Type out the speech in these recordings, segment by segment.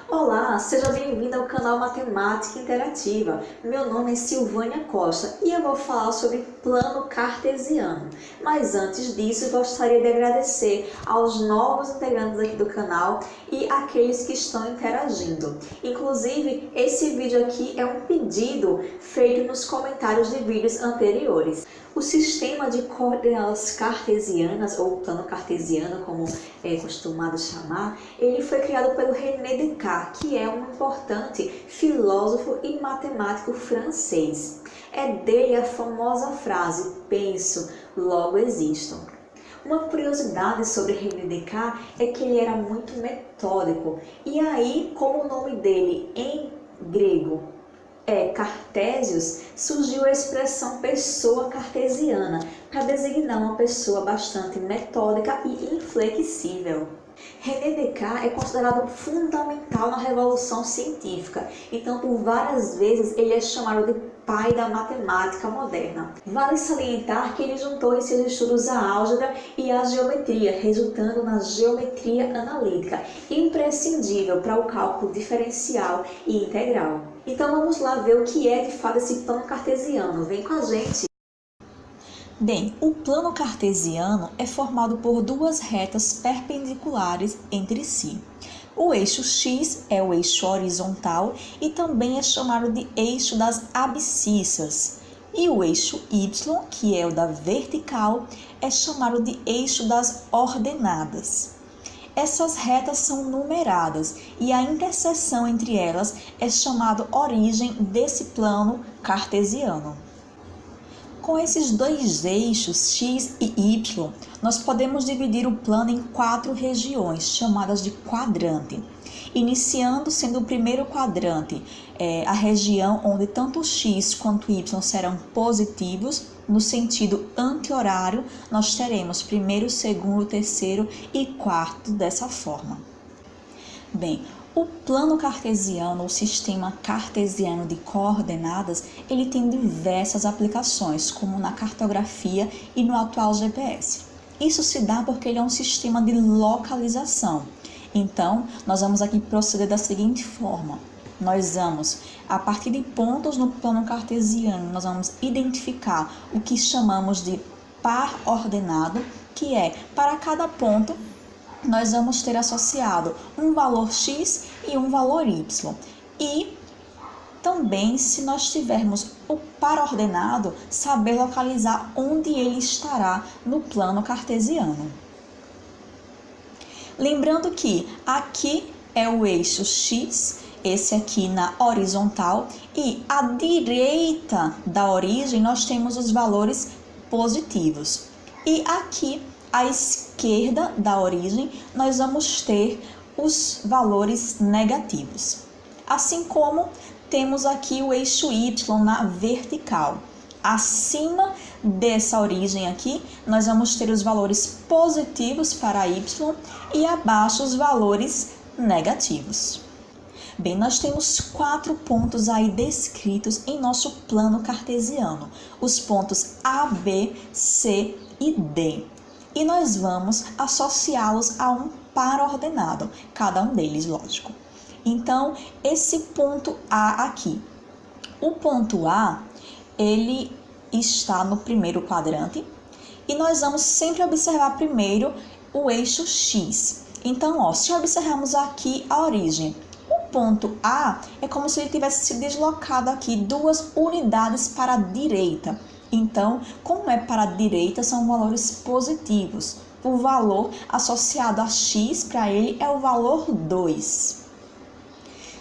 Olá, seja bem-vindo ao canal Matemática Interativa. Meu nome é Silvânia Costa e eu vou falar sobre plano cartesiano. Mas antes disso, gostaria de agradecer aos novos integrantes aqui do canal e aqueles que estão interagindo. Inclusive, esse vídeo aqui é um pedido feito nos comentários de vídeos anteriores. O sistema de coordenadas cartesianas, ou plano cartesiano, como é costumado chamar, ele foi criado pelo René Descartes, que é um importante filósofo e matemático francês. É dele a famosa frase, penso, logo existo. Uma curiosidade sobre René Descartes é que ele era muito metódico, e aí, como o nome dele em grego Cartésios, surgiu a expressão pessoa cartesiana para designar uma pessoa bastante metódica e inflexível. René Descartes é considerado fundamental na revolução científica, então por várias vezes ele é chamado de pai da matemática moderna. Vale salientar que ele juntou em seus estudos a álgebra e a geometria, resultando na geometria analítica, imprescindível para o cálculo diferencial e integral. Então vamos lá ver o que é de fato esse plano cartesiano. Vem com a gente! Bem, o plano cartesiano é formado por duas retas perpendiculares entre si. O eixo x é o eixo horizontal e também é chamado de eixo das abscissas. E o eixo y, que é o da vertical, é chamado de eixo das ordenadas. Essas retas são numeradas e a interseção entre elas é chamada origem desse plano cartesiano. Com esses dois eixos, x e y, nós podemos dividir o plano em 4 regiões, chamadas de quadrante. Iniciando sendo o primeiro quadrante, a região onde tanto x quanto y serão positivos, no sentido anti-horário, nós teremos primeiro, segundo, terceiro e quarto dessa forma. Bem, o plano cartesiano, o sistema cartesiano de coordenadas, ele tem diversas aplicações, como na cartografia e no atual GPS. Isso se dá porque ele é um sistema de localização. Então, nós vamos aqui proceder da seguinte forma. Nós vamos, a partir de pontos no plano cartesiano, nós vamos identificar o que chamamos de par ordenado, que é, para cada ponto, nós vamos ter associado um valor x e um valor y. E também, se nós tivermos o par ordenado, saber localizar onde ele estará no plano cartesiano. Lembrando que aqui é o eixo x, esse aqui na horizontal, e à direita da origem nós temos os valores positivos. E aqui à esquerda da origem, nós vamos ter os valores negativos. Assim como temos aqui o eixo y na vertical. Acima dessa origem aqui, nós vamos ter os valores positivos para y e abaixo os valores negativos. Bem, nós temos 4 pontos aí descritos em nosso plano cartesiano, os pontos A, B, C e D. E nós vamos associá-los a um par ordenado, cada um deles, lógico. Então, esse ponto A aqui. O ponto A, ele está no primeiro quadrante e nós vamos sempre observar primeiro o eixo X. Então, se observarmos aqui a origem, o ponto A é como se ele tivesse se deslocado aqui 2 unidades para a direita. Então, como é para a direita, são valores positivos. O valor associado a x para ele é o valor 2.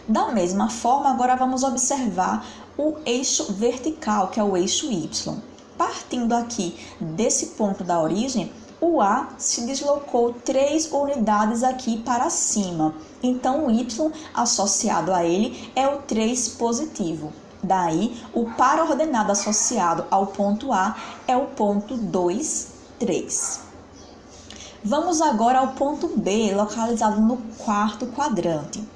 Da mesma forma, agora vamos observar o eixo vertical, que é o eixo y. Partindo aqui desse ponto da origem, o A se deslocou 3 unidades aqui para cima. Então, o y associado a ele é o 3 positivo. Daí, o par ordenado associado ao ponto A é o ponto 2, 3. Vamos agora ao ponto B, localizado no quarto quadrante.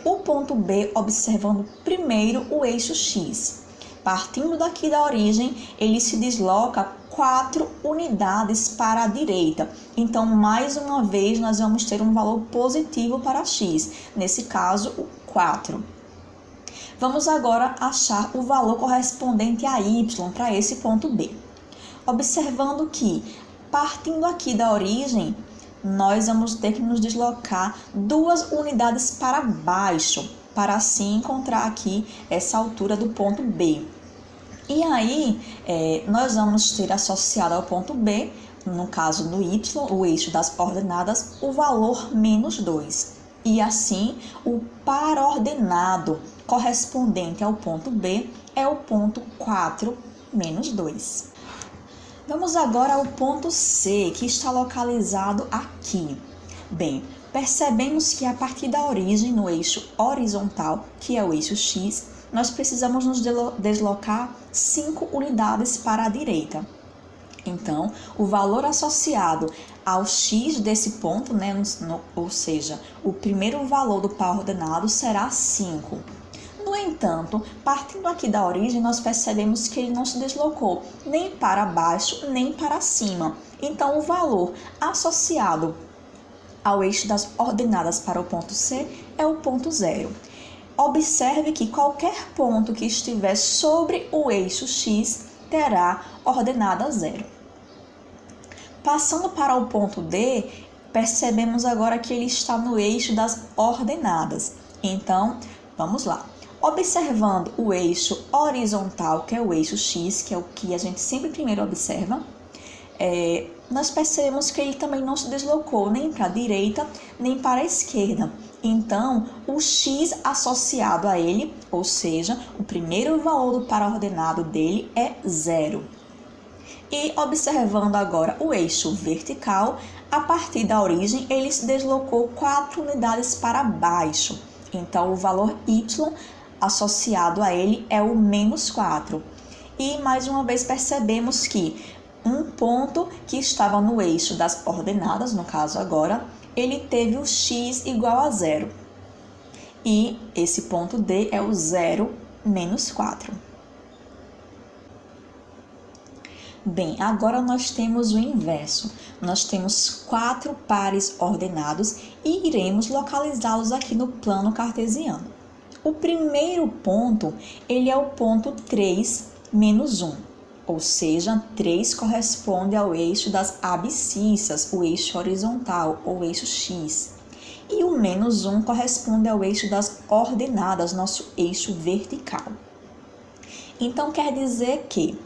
O ponto B, observando primeiro o eixo X. Partindo daqui da origem, ele se desloca 4 unidades para a direita. Então, mais uma vez, nós vamos ter um valor positivo para x, nesse caso, o 4. Vamos agora achar o valor correspondente a y para esse ponto B. Observando que, partindo aqui da origem, nós vamos ter que nos deslocar 2 unidades para baixo, para assim encontrar aqui essa altura do ponto B. E aí, nós vamos ter associado ao ponto B, no caso do y, o eixo das ordenadas, o valor menos 2. E assim, o par ordenado correspondente ao ponto B é o ponto 4 menos 2. Vamos agora ao ponto C, que está localizado aqui. Bem, percebemos que a partir da origem no eixo horizontal, que é o eixo x, nós precisamos nos deslocar 5 unidades para a direita. Então, o valor associado ao x desse ponto, né, ou seja, o primeiro valor do par ordenado será 5. No entanto, partindo aqui da origem, nós percebemos que ele não se deslocou nem para baixo, nem para cima. Então, o valor associado ao eixo das ordenadas para o ponto C é o ponto 0. Observe que qualquer ponto que estiver sobre o eixo x terá ordenada 0. Passando para o ponto D, percebemos agora que ele está no eixo das ordenadas. Então, vamos lá. Observando o eixo horizontal, que é o eixo x, que é o que a gente sempre primeiro observa, nós percebemos que ele também não se deslocou nem para a direita, nem para a esquerda. Então, o x associado a ele, ou seja, o primeiro valor do par ordenado dele é 0. E observando agora o eixo vertical, a partir da origem, ele se deslocou 4 unidades para baixo. Então, o valor y associado a ele é o menos 4. E, mais uma vez, percebemos que um ponto que estava no eixo das ordenadas, no caso agora, ele teve o x igual a 0. E esse ponto D é o 0 menos 4. Bem, agora nós temos o inverso. Nós temos 4 pares ordenados e iremos localizá-los aqui no plano cartesiano. O primeiro ponto, ele é o ponto 3 menos 1. Ou seja, 3 corresponde ao eixo das abscissas, o eixo horizontal, ou eixo x. E o menos 1 corresponde ao eixo das ordenadas, nosso eixo vertical. Então, quer dizer que,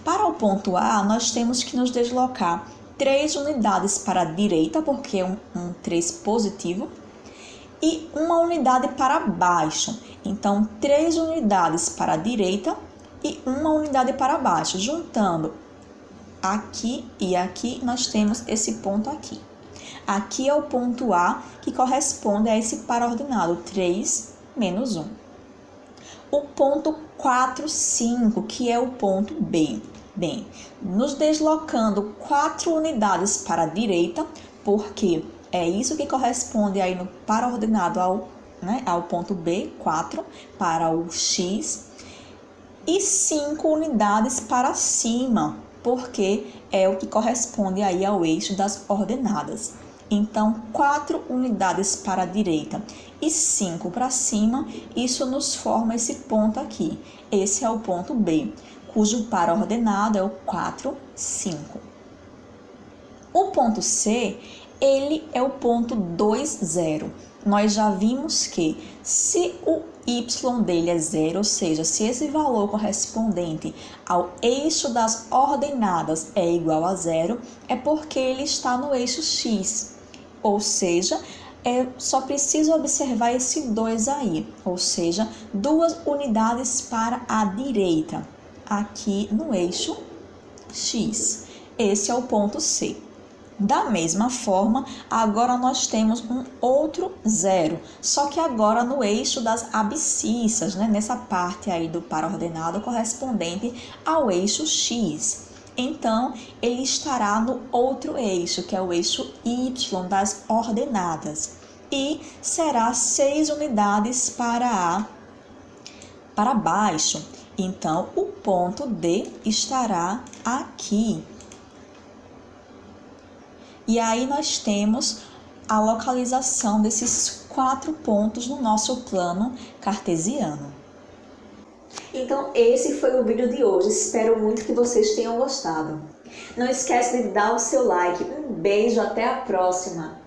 para o ponto A, nós temos que nos deslocar 3 unidades para a direita, porque é um 3 positivo, e 1 unidade para baixo. Então, 3 unidades para a direita e 1 unidade para baixo. Juntando aqui e aqui, nós temos esse ponto aqui. Aqui é o ponto A, que corresponde a esse par ordenado, 3 menos 1. O ponto 4, 5, que é o ponto B. Bem, nos deslocando 4 unidades para a direita, porque é isso que corresponde aí no par ordenado ao ponto B, 4, para o x, e 5 unidades para cima, porque é o que corresponde aí ao eixo das ordenadas. Então, 4 unidades para a direita e 5 para cima, isso nos forma esse ponto aqui. Esse é o ponto B, cujo par ordenado é o 4, 5. O ponto C, ele é o ponto 2, 0. Nós já vimos que se o y dele é 0, ou seja, se esse valor correspondente ao eixo das ordenadas é igual a 0, é porque ele está no eixo x. Ou seja, só preciso observar esse 2 aí, ou seja, 2 unidades para a direita, aqui no eixo x. Esse é o ponto C. Da mesma forma, agora nós temos um outro 0, só que agora no eixo das abscissas, né? Nessa parte aí do par ordenado correspondente ao eixo x. Então, ele estará no outro eixo, que é o eixo y das ordenadas, e será 6 unidades para baixo. Então, o ponto D estará aqui. E aí nós temos a localização desses 4 pontos no nosso plano cartesiano. Então esse foi o vídeo de hoje, espero muito que vocês tenham gostado. Não esquece de dar o seu like, um beijo, até a próxima!